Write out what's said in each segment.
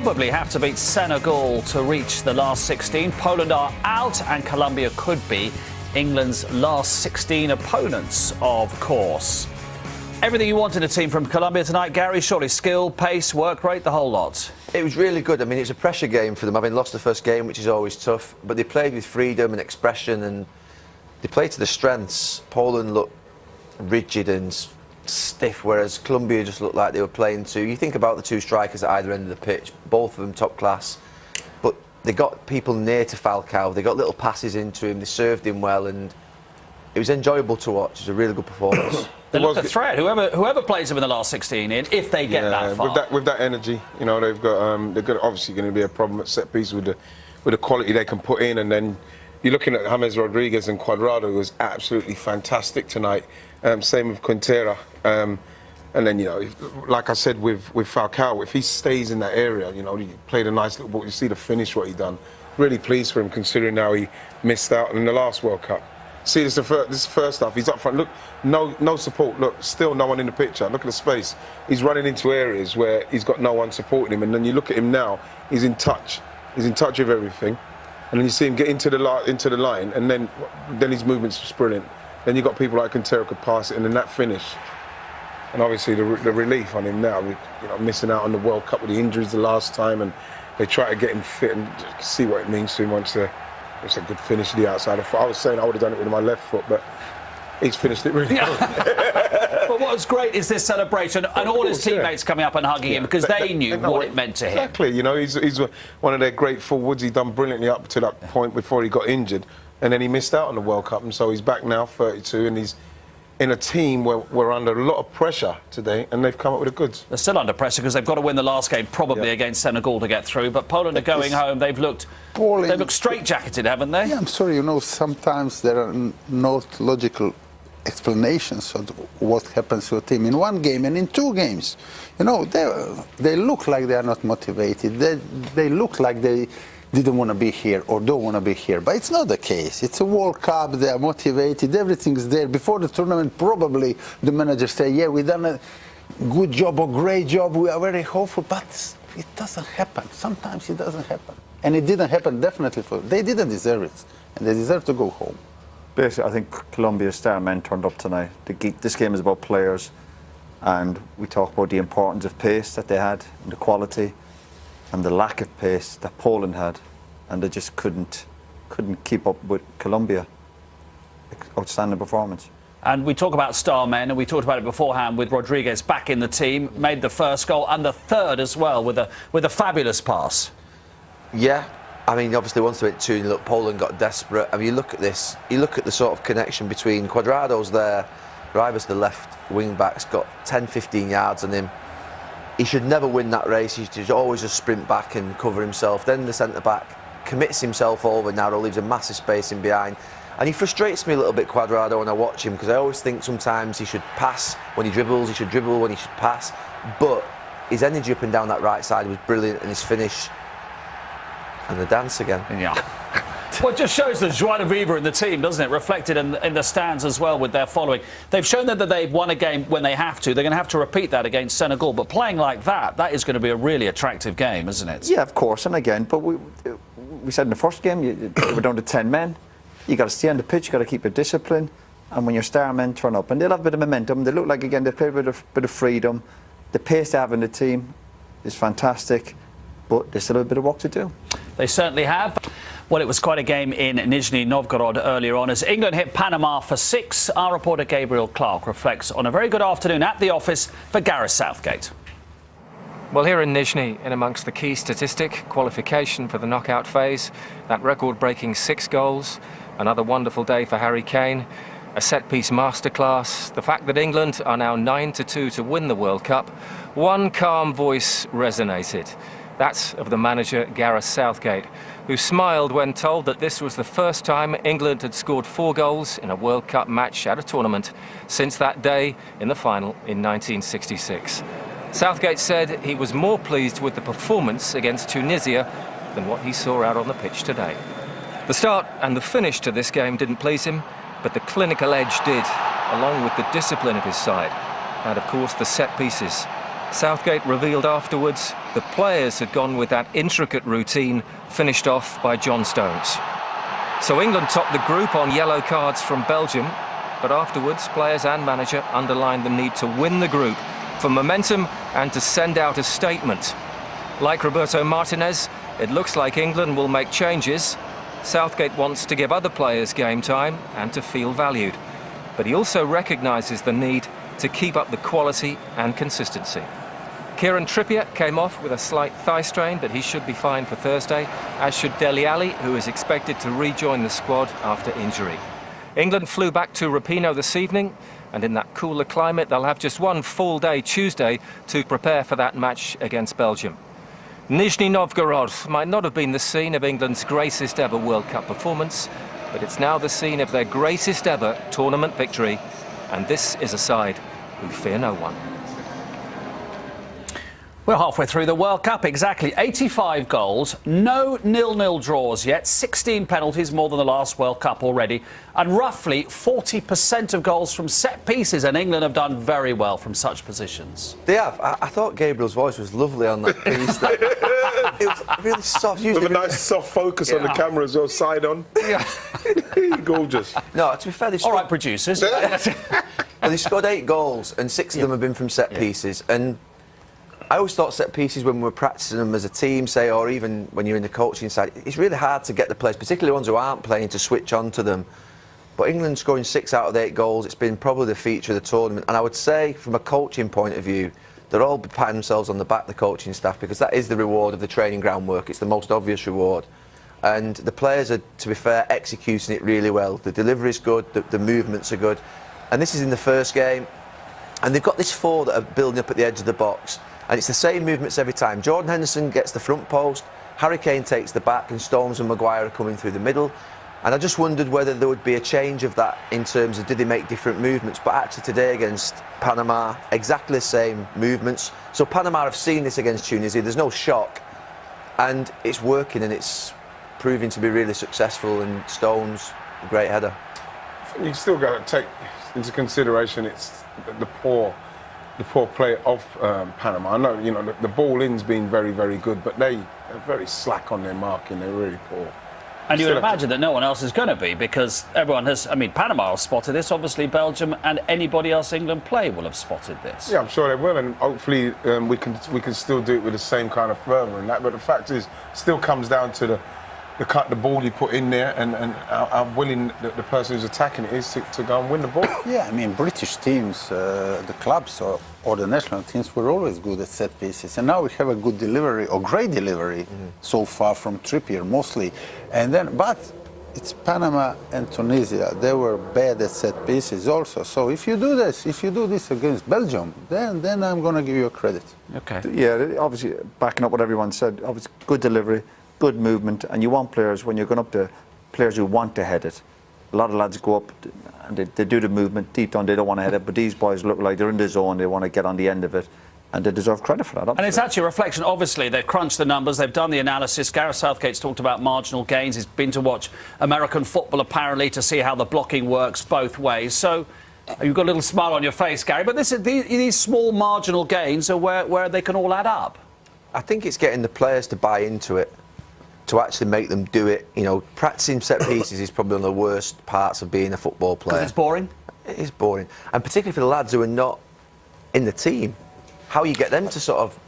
probably have to beat Senegal to reach the last 16. Poland are out and Colombia could be England's last 16 opponents, of course. Everything you want in a team from Colombia tonight, Gary. Surely skill, pace, work rate, the whole lot. It was really good. I mean, it's a pressure game for them, having lost the first game, which is always tough. But they played with freedom and expression, and they played to the strengths. Poland looked rigid and stiff, whereas Colombia just looked like they were playing to... You think about the two strikers at either end of the pitch, both of them top class. But they got people near to Falcao. They got little passes into him. They served him well, and it was enjoyable to watch. It was a really good performance. They look a threat. Whoever plays them in the last 16 in, if they get that far. With that energy, you know, they've got they're obviously going to be a problem at set piece with the quality they can put in, and then you're looking at James Rodriguez and Cuadrado, who was absolutely fantastic tonight. Same with Quintera. And then, you know, like I said with Falcao, if he stays in that area, you know, he played a nice little ball. You see the finish, what he done. Really pleased for him, considering how he missed out in the last World Cup. See, this first half, he's up front. Look, no support. Look, still no one in the picture. Look at the space. He's running into areas where he's got no one supporting him. And then you look at him now, he's in touch. He's in touch with everything. And then you see him get into the line, and then his movements was brilliant. Then you got people like Quintero could pass it, and then that finish. And obviously the relief on him now, you know, missing out on the World Cup with the injuries the last time, and they try to get him fit and see what it means to him once it's a good finish to the outside. I was saying I would have done it with my left foot, but he's finished it really well. But what was great is this celebration and all his teammates coming up and hugging him, because they knew what it meant to him. Exactly, you know, he's one of their great forwards. He done brilliantly up to that point before he got injured, and then he missed out on the World Cup, and so he's back now, 32, and he's in a team where we're under a lot of pressure today, and they've come up with the goods. They're still under pressure because they've got to win the last game, probably against Senegal, to get through. But Poland are going home. They've looked straight-jacketed, haven't they? Yeah, I'm sorry. You know, sometimes there are not logical explanations of what happens to a team in one game and in two games. You know, they look like they are not motivated. They look like they didn't want to be here or don't want to be here. But it's not the case. It's a World Cup. They are motivated. Everything's there. Before the tournament, probably the manager say, yeah, we've done a good job or great job. We are very hopeful. But it doesn't happen. Sometimes it doesn't happen. And it didn't happen definitely for them. They didn't deserve it. And they deserve to go home. Basically, I think Colombia's star men turned up tonight. This game is about players. And we talk about the importance of pace that they had and the quality and the lack of pace that Poland had, and they just couldn't keep up with Colombia. Outstanding performance. And we talk about star men, and we talked about it beforehand with Rodriguez back in the team, made the first goal and the third as well with a fabulous pass. Yeah, I mean, obviously once they went 2-0, look, Poland got desperate. I mean, you look at this, you look at the sort of connection between Cuadrado's there, Ribas, the left wing-back's got 10-15 yards on him. He should never win that race. He should always just sprint back and cover himself. Then the centre-back commits himself over narrow, leaves a massive space in behind. And he frustrates me a little bit, Cuadrado, when I watch him, because I always think sometimes he should pass when he dribbles, he should dribble when he should pass. But his energy up and down that right side was brilliant, and his finish and the dance again. Yeah. Well, it just shows the joie de vivre in the team, doesn't it? Reflected in the stands as well with their following. They've shown that they've won a game when they have to. They're going to have to repeat that against Senegal. But playing like that is going to be a really attractive game, isn't it? Yeah, of course. And again, but we said in the first game, we're down to 10 men. You got to stay on the pitch. You got to keep your discipline. And when your star men turn up, and they'll have a bit of momentum. They look like, again, they play with a bit of freedom. The pace they have in the team is fantastic. But they still have a bit of work to do. They certainly have. Well, it was quite a game in Nizhny Novgorod earlier on as England hit Panama for 6. Our reporter Gabriel Clark reflects on a very good afternoon at the office for Gareth Southgate. Well, here in Nizhny, in amongst the key statistic, qualification for the knockout phase, that record-breaking 6 goals, another wonderful day for Harry Kane, a set-piece masterclass, the fact that England are now 9-2 to win the World Cup, one calm voice resonated. That's of the manager Gareth Southgate, who smiled when told that this was the first time England had scored 4 goals in a World Cup match at a tournament since that day in the final in 1966. Southgate said he was more pleased with the performance against Tunisia than what he saw out on the pitch today. The start and the finish to this game didn't please him, but the clinical edge did, along with the discipline of his side, and of course the set pieces. Southgate revealed afterwards the players had gone with that intricate routine finished off by John Stones. So England topped the group on yellow cards from Belgium, but afterwards players and manager underlined the need to win the group for momentum and to send out a statement. Like Roberto Martinez, it looks like England will make changes. Southgate wants to give other players game time and to feel valued. But he also recognises the need to keep up the quality and consistency. Kieran Trippier came off with a slight thigh strain, but he should be fine for Thursday, as should Dele Alli, who is expected to rejoin the squad after injury. England flew back to Rapino this evening, and in that cooler climate they'll have just one full day Tuesday to prepare for that match against Belgium. Nizhny Novgorod might not have been the scene of England's greatest ever World Cup performance, but it's now the scene of their greatest ever tournament victory, and this is a side who fear no one. We're halfway through the World Cup, exactly 85 goals, no 0-0 draws yet, 16 penalties, more than the last World Cup already, and roughly 40% of goals from set pieces, and England have done very well from such positions. They have. I thought Gabriel's voice was lovely on that piece. It was really soft. With a nice soft focus on the camera as well, side on. Yeah. Gorgeous. No, to be fair, All right, producers. They scored 8 goals, and 6 of them have been from set pieces. And I always thought set pieces when we were practicing them as a team, say, or even when you're in the coaching side, it's really hard to get the players, particularly ones who aren't playing, to switch on to them. But England scoring 6 out of 8 goals, it's been probably the feature of the tournament. And I would say, from a coaching point of view, they're all patting themselves on the back, the coaching staff, because that is the reward of the training ground work. It's the most obvious reward. And the players are, to be fair, executing it really well. The delivery's good, the movements are good. And this is in the first game. And they've got this 4 that are building up at the edge of the box. And it's the same movements every time. Jordan Henderson gets the front post, Harry Kane takes the back, and Stones and Maguire are coming through the middle. And I just wondered whether there would be a change of that in terms of did they make different movements. But actually today against Panama, exactly the same movements. So Panama have seen this against Tunisia. There's no shock. And it's working, and it's proving to be really successful. And Stones, a great header. You still got to take into consideration it's the poor play of Panama. I know, you know, the ball in's been very, very good, but they're very slack on their marking. They're really poor. And you would imagine that no one else is going to be, because everyone has, I mean, Panama have spotted this, obviously Belgium and anybody else England play will have spotted this. Yeah, I'm sure they will, and hopefully we can still do it with the same kind of fervour and that. But the fact is, it still comes down to the ball you put in there and how willing the person who's attacking it is to go and win the ball. Yeah, I mean, British teams, the clubs or the national teams were always good at set pieces. And now we have a good delivery, or great delivery, so far from Trippier, mostly. And then, but it's Panama and Tunisia. They were bad at set pieces also. So if you do this against Belgium, then I'm going to give you a credit. Okay. Yeah, obviously, backing up what everyone said, obviously, good delivery, good movement, and you want players, when you're going up to players who want to head it. A lot of lads go up and they do the movement, deep down they don't want to head it, but these boys look like they're in the zone, they want to get on the end of it, and they deserve credit for that. Obviously. And it's actually a reflection, obviously, they've crunched the numbers, they've done the analysis. Gareth Southgate's talked about marginal gains, he's been to watch American football apparently to see how the blocking works both ways. So you've got a little smile on your face, Gary, but these small marginal gains are where they can all add up. I think it's getting the players to buy into it, to actually make them do it. You know, practicing set pieces is probably one of the worst parts of being a football player. It's boring? It is boring. And particularly for the lads who are not in the team. How you get them to sort of...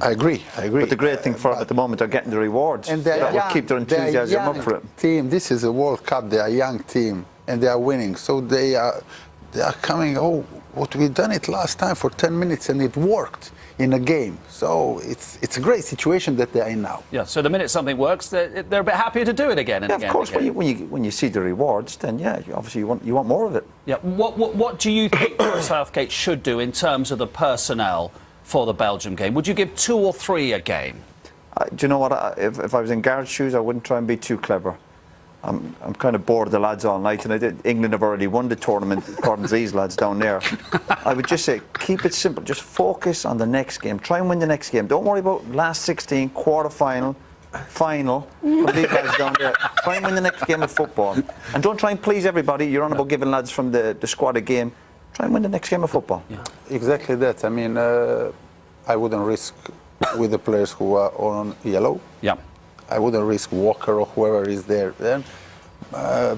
I agree. But the great thing for at the moment, they're getting the rewards. And that will keep their enthusiasm up for it. Team, this is a World Cup, they are a young team, and they are winning. So they are coming, what we done it last time for 10 minutes and it worked in a game. So it's a great situation that they are in now. Yeah, so the minute something works, they're a bit happier to do it again and yeah, again. Of course, again. when you see the rewards, then yeah, obviously you want more of it. Yeah. What do you think Southgate should do in terms of the personnel for the Belgium game? Would you give 2 or 3 a game? Do you know what? If I was in Gareth's shoes, I wouldn't try and be too clever. I'm kind of bored of the lads all night, and England have already won the tournament according to these lads down there. I would just say, keep it simple. Just focus on the next game. Try and win the next game. Don't worry about last 16, quarter-final, final. These lads down there. Try and win the next game of football. And don't try and please everybody. You're on about giving lads from the squad a game. Try and win the next game of football. Yeah. Exactly that. I mean, I wouldn't risk with the players who are on yellow. Yeah. I wouldn't risk Walker or whoever is there. Then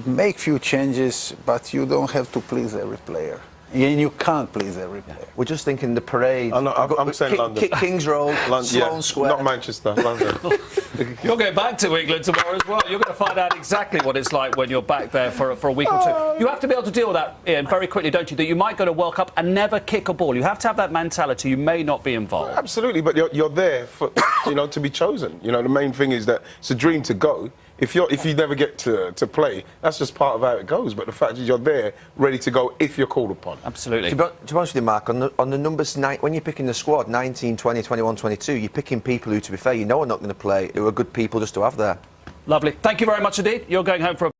make few changes, but you don't have to please every player. And you can't please every player. We're just thinking the parade. I'm saying London. King's Road, Sloane Square. Not Manchester, London. You're going back to England tomorrow as well. You're going to find out exactly what it's like when you're back there for a week or two. You have to be able to deal with that, Ian, very quickly, don't you? That you might go to World Cup and never kick a ball. You have to have that mentality. You may not be involved. Absolutely, but you're there for to be chosen. The main thing is that it's a dream to go. If you never get to play, that's just part of how it goes. But the fact is you're there, ready to go if you're called upon. Absolutely. To be honest with you, Mark, on the numbers, when you're picking the squad, 19, 20, 21, 22, you're picking people who, to be fair, are not going to play, who are good people just to have there. Lovely. Thank you very much indeed. You're going home for a